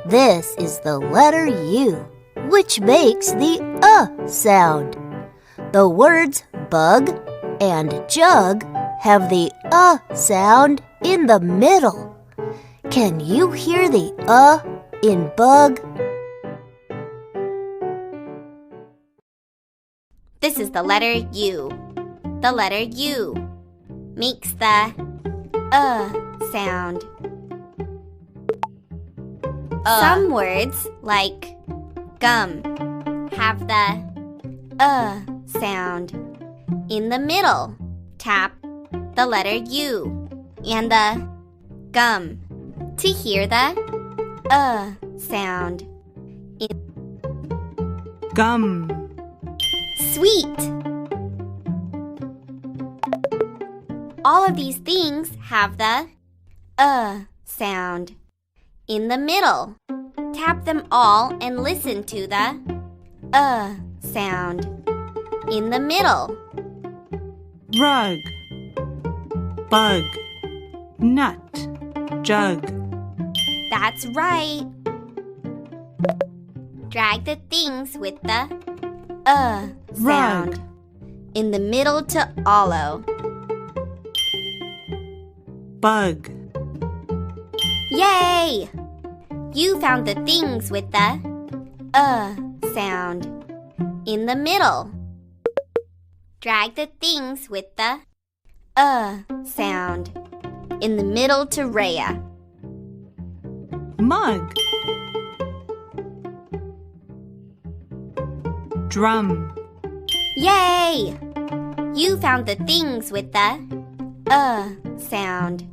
This is the letter U, which makes the sound. The words bug and jug have the sound in the middle. Can you hear the in bug? This is the letter U. The letter U makes the sound. Some words, like gum, have the sound. In the middle, tap the letter U and the gum to hear the sound. Gum. Sweet! All of these things have the sound. In the middle, tap them all and listen to the sound. In the middle. Rug, bug, nut, jug. That's right. Drag the things with the sound. Rug. In the middle to hollow. Bug. Yay! You found the things with the sound. In the middle. Drag the things with the sound. In the middle to Rhea. Mug. Drum. Yay! You found the things with the sound.